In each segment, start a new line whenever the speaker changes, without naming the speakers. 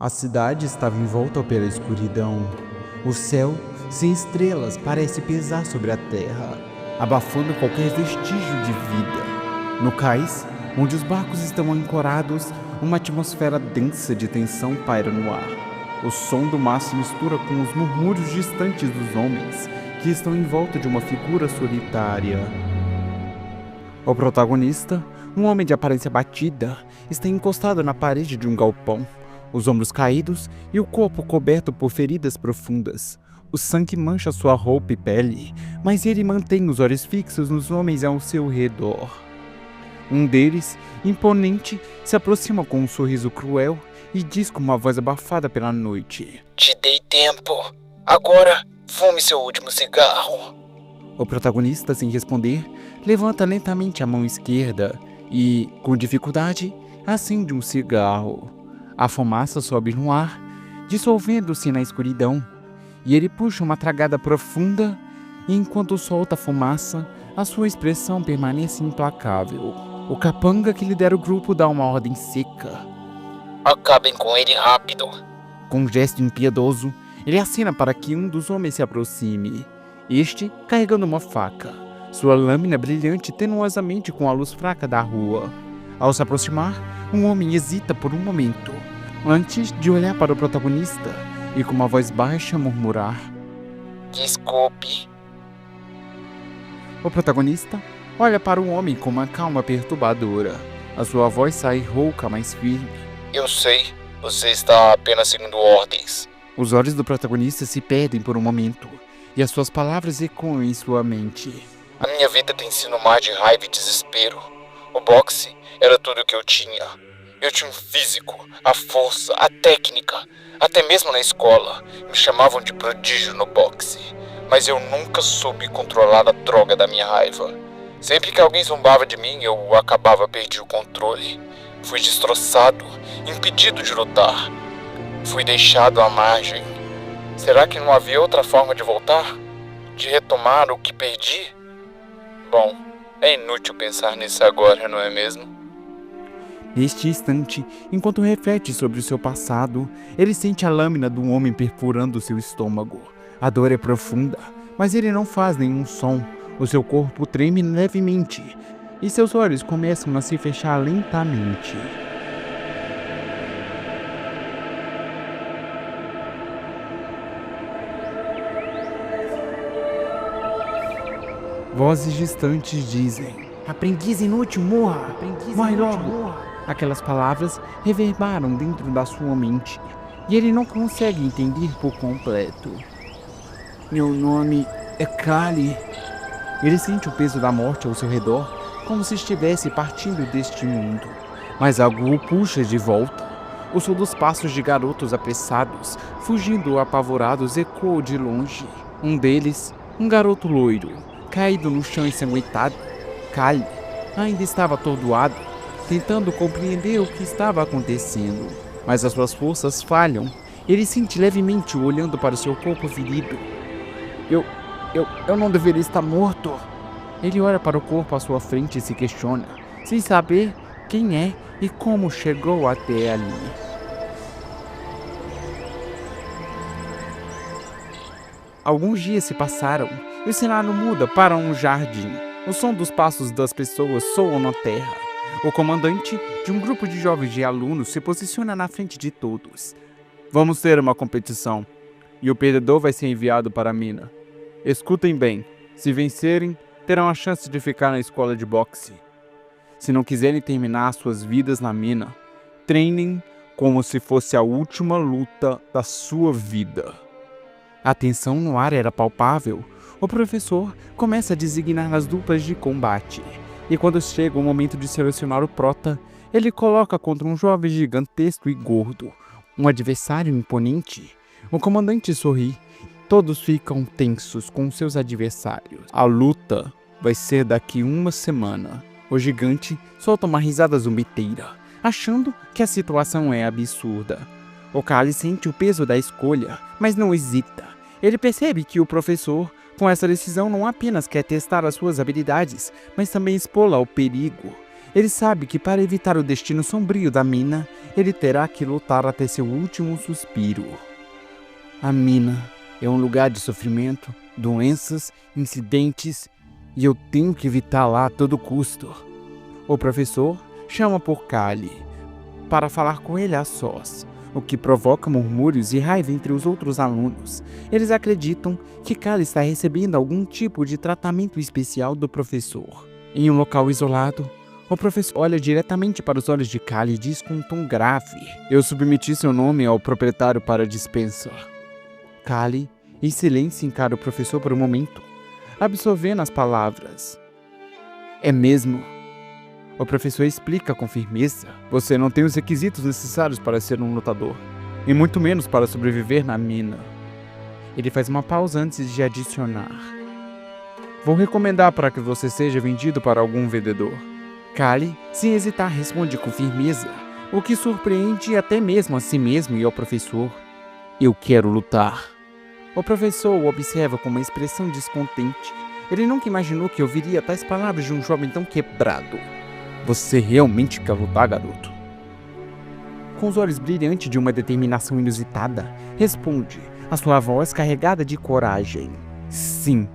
A cidade estava envolta pela escuridão. O céu, sem estrelas, parece pesar sobre a terra, abafando qualquer vestígio de vida. No cais, onde os barcos estão ancorados, uma atmosfera densa de tensão paira no ar. O som do mar se mistura com os murmúrios distantes dos homens, que estão em volta de uma figura solitária. O protagonista, um homem de aparência batida, está encostado na parede de um galpão, os ombros caídos e o corpo coberto por feridas profundas. O sangue mancha sua roupa e pele, mas ele mantém os olhos fixos nos homens ao seu redor. Um deles, imponente, se aproxima com um sorriso cruel e diz com uma voz abafada pela noite:
"Te dei tempo. Agora, fume seu último cigarro."
O protagonista, sem responder, levanta lentamente a mão esquerda e, com dificuldade, acende um cigarro. A fumaça sobe no ar, dissolvendo-se na escuridão, e ele puxa uma tragada profunda, e enquanto solta a fumaça, a sua expressão permanece implacável. O capanga que lidera o grupo dá uma ordem seca.
"Acabem com ele rápido."
Com um gesto impiedoso, ele acena para que um dos homens se aproxime, este carregando uma faca, sua lâmina brilhante tenuosamente com a luz fraca da rua. Ao se aproximar, um homem hesita por um momento, antes de olhar para o protagonista e com uma voz baixa murmurar:
"Desculpe."
O protagonista olha para o homem com uma calma perturbadora. A sua voz sai rouca, mas firme.
"Eu sei, você está apenas seguindo ordens."
Os olhos do protagonista se perdem por um momento, e as suas palavras ecoam em sua mente.
"A minha vida tem sido mais de raiva e desespero. O boxe era tudo o que eu tinha. Eu tinha um físico, a força, a técnica. Até mesmo na escola, me chamavam de prodígio no boxe. Mas eu nunca soube controlar a droga da minha raiva. Sempre que alguém zombava de mim, eu acabava perdendo o controle. Fui destroçado, impedido de lutar. Fui deixado à margem. Será que não havia outra forma de voltar? De retomar o que perdi? Bom, é inútil pensar nisso agora, não é mesmo?"
Neste instante, enquanto reflete sobre o seu passado, ele sente a lâmina do homem perfurando seu estômago. A dor é profunda, mas ele não faz nenhum som. O seu corpo treme levemente e seus olhos começam a se fechar lentamente. Vozes distantes dizem: "Aprendiz inútil, morra! Morre logo!" Aquelas palavras reverberam dentro da sua mente e ele não consegue entender por completo. "Meu nome é Kali." Ele sente o peso da morte ao seu redor, como se estivesse partindo deste mundo. Mas algo o puxa de volta. O som dos passos de garotos apressados, fugindo apavorados, ecoou de longe. Um deles, um garoto loiro, caído no chão ensanguentado. Kali ainda estava atordoado, tentando compreender o que estava acontecendo. Mas as suas forças falham. Ele sente levemente olhando para o seu corpo ferido. Eu não deveria estar morto." Ele olha para o corpo à sua frente e se questiona, sem saber quem é e como chegou até ali. Alguns dias se passaram e o cenário muda para um jardim. O som dos passos das pessoas soa na terra. O comandante de um grupo de jovens e alunos se posiciona na frente de todos. "Vamos ter uma competição, e o perdedor vai ser enviado para a mina. Escutem bem, se vencerem, terão a chance de ficar na escola de boxe. Se não quiserem terminar suas vidas na mina, treinem como se fosse a última luta da sua vida." A tensão no ar era palpável. O professor começa a designar as duplas de combate, e quando chega o momento de selecionar o prota, ele coloca contra um jovem gigantesco e gordo, um adversário imponente. O comandante sorri. Todos ficam tensos com seus adversários. "A luta vai ser daqui uma semana." O gigante solta uma risada zumbeteira, achando que a situação é absurda. O Kali sente o peso da escolha, mas não hesita. Ele percebe que o professor, com essa decisão, não apenas quer testar as suas habilidades, mas também expô-la ao perigo. Ele sabe que para evitar o destino sombrio da mina, ele terá que lutar até seu último suspiro. A mina é um lugar de sofrimento, doenças, incidentes, e eu tenho que evitar lá a todo custo. O professor chama por Kali para falar com ele a sós, o que provoca murmúrios e raiva entre os outros alunos. Eles acreditam que Kali está recebendo algum tipo de tratamento especial do professor. Em um local isolado, o professor olha diretamente para os olhos de Kali e diz com um tom grave: "Eu submeti seu nome ao proprietário para dispensa." Kali, em silêncio, encara o professor por um momento, absorvendo as palavras. "É mesmo?" O professor explica com firmeza: "Você não tem os requisitos necessários para ser um lutador, e muito menos para sobreviver na mina." Ele faz uma pausa antes de adicionar: "Vou recomendar para que você seja vendido para algum vendedor." Kali, sem hesitar, responde com firmeza, o que surpreende até mesmo a si mesmo e ao professor: "Eu quero lutar." O professor o observa com uma expressão descontente. Ele nunca imaginou que ouviria tais palavras de um jovem tão quebrado. "Você realmente quer lutar, garoto?" Com os olhos brilhantes de uma determinação inusitada, responde, a sua voz carregada de coragem: "Sim,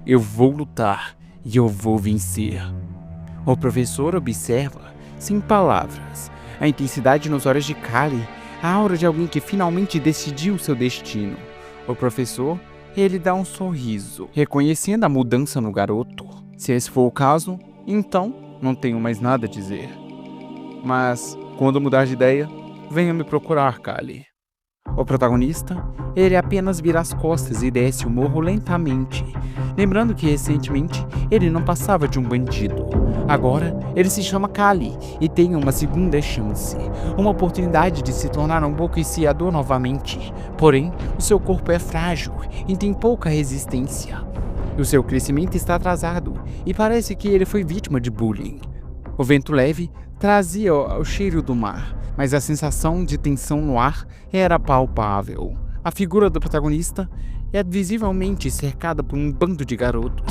eu vou lutar e eu vou vencer." O professor observa, sem palavras, a intensidade nos olhos de Kali, a aura de alguém que finalmente decidiu seu destino. O professor, ele dá um sorriso, reconhecendo a mudança no garoto. Se esse for o caso, então não tenho mais nada a dizer. Mas, quando mudar de ideia, venha me procurar, Kali. O protagonista, ele apenas vira as costas e desce o morro lentamente, lembrando que recentemente ele não passava de um bandido. Agora, ele se chama Kali e tem uma segunda chance, uma oportunidade de se tornar um boxeador novamente. Porém, o seu corpo é frágil e tem pouca resistência. O seu crescimento está atrasado e parece que ele foi vítima de bullying. O vento leve trazia o cheiro do mar, mas a sensação de tensão no ar era palpável. A figura do protagonista é visivelmente cercada por um bando de garotos,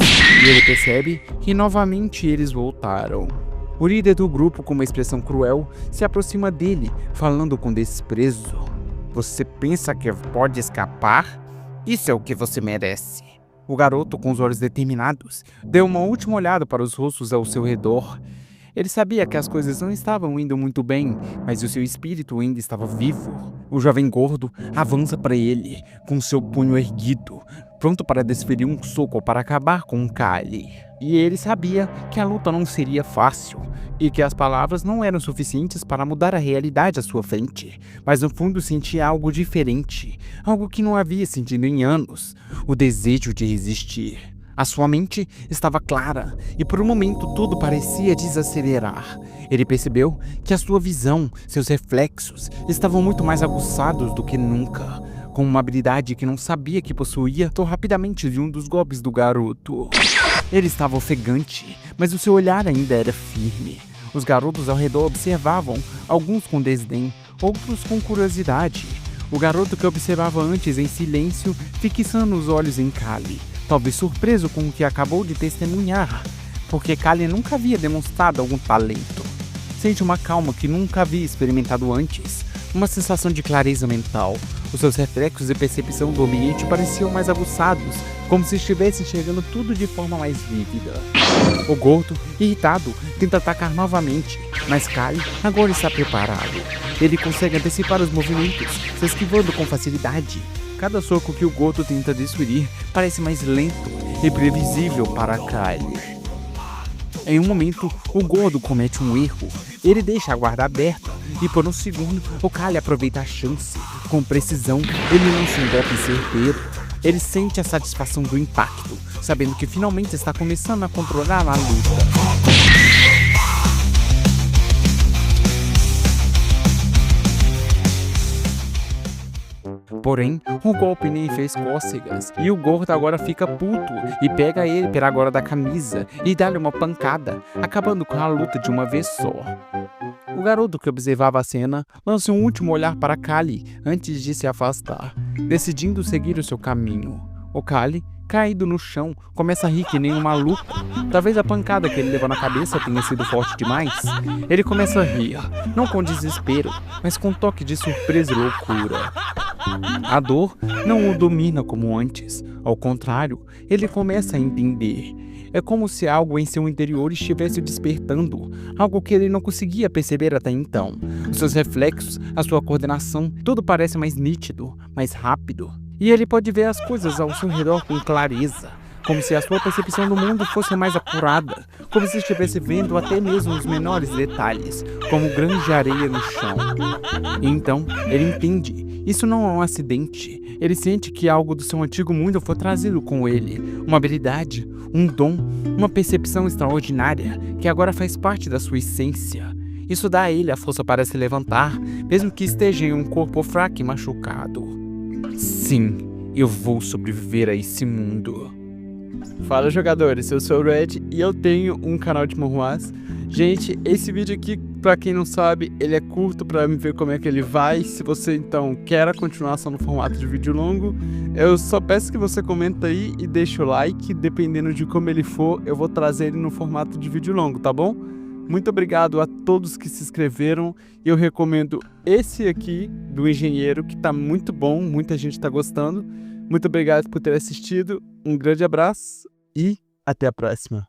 e ele percebe que novamente eles voltaram. O líder do grupo, com uma expressão cruel, se aproxima dele, falando com desprezo: "Você pensa que pode escapar? Isso é o que você merece." O garoto, com os olhos determinados, deu uma última olhada para os rostos ao seu redor. Ele sabia que as coisas não estavam indo muito bem, mas o seu espírito ainda estava vivo. O jovem gordo avança para ele, com seu punho erguido, pronto para desferir um soco para acabar com Kali. E ele sabia que a luta não seria fácil, e que as palavras não eram suficientes para mudar a realidade à sua frente, mas no fundo sentia algo diferente, algo que não havia sentido em anos: o desejo de resistir. A sua mente estava clara e por um momento tudo parecia desacelerar. Ele percebeu que a sua visão, seus reflexos, estavam muito mais aguçados do que nunca. Com uma habilidade que não sabia que possuía, tão rapidamente de um dos golpes do garoto. Ele estava ofegante, mas o seu olhar ainda era firme. Os garotos ao redor observavam, alguns com desdém, outros com curiosidade. O garoto que observava antes em silêncio, fixando os olhos em Kali, talvez surpreso com o que acabou de testemunhar, porque Kali nunca havia demonstrado algum talento. Sente uma calma que nunca havia experimentado antes, uma sensação de clareza mental. Os seus reflexos e percepção do ambiente pareciam mais aguçados, como se estivesse enxergando tudo de forma mais vívida. O gordo, irritado, tenta atacar novamente, mas Kali agora está preparado. Ele consegue antecipar os movimentos, se esquivando com facilidade. Cada soco que o gordo tenta desferir parece mais lento e previsível para Kali. Em um momento, o gordo comete um erro. Ele deixa a guarda aberta e por um segundo, o Kali aproveita a chance. Com precisão, ele lança um golpe certeiro. Ele sente a satisfação do impacto, sabendo que finalmente está começando a controlar a luta. Porém, o golpe nem fez cócegas, e o gordo agora fica puto e pega ele pela gola da camisa e dá-lhe uma pancada, acabando com a luta de uma vez só. O garoto que observava a cena lança um último olhar para Kali antes de se afastar, decidindo seguir o seu caminho. O Kali, caído no chão, começa a rir que nem um maluco. Talvez a pancada que ele levou na cabeça tenha sido forte demais. Ele começa a rir, não com desespero, mas com um toque de surpresa e loucura. A dor não o domina como antes. Ao contrário, ele começa a entender. É como se algo em seu interior estivesse despertando, algo que ele não conseguia perceber até então. Os seus reflexos, a sua coordenação, tudo parece mais nítido, mais rápido. E ele pode ver as coisas ao seu redor com clareza, como se a sua percepção do mundo fosse mais apurada, como se estivesse vendo até mesmo os menores detalhes, como grãos de areia no chão. E então, ele entende. Isso não é um acidente. Ele sente que algo do seu antigo mundo foi trazido com ele. Uma habilidade, um dom, uma percepção extraordinária que agora faz parte da sua essência. Isso dá a ele a força para se levantar, mesmo que esteja em um corpo fraco e machucado. Sim, eu vou sobreviver a esse mundo. Fala, jogadores, eu sou o Red e eu tenho um canal de manhwas. Gente, esse vídeo aqui, pra quem não sabe, ele é curto pra me ver como é que ele vai. Se você então quer a continuação no formato de vídeo longo, eu só peço que você comenta aí e deixe o like. Dependendo de como ele for, eu vou trazer ele no formato de vídeo longo, tá bom? Muito obrigado a todos que se inscreveram. Eu recomendo esse aqui do engenheiro, que tá muito bom, muita gente tá gostando. Muito obrigado por ter assistido, um grande abraço e até a próxima.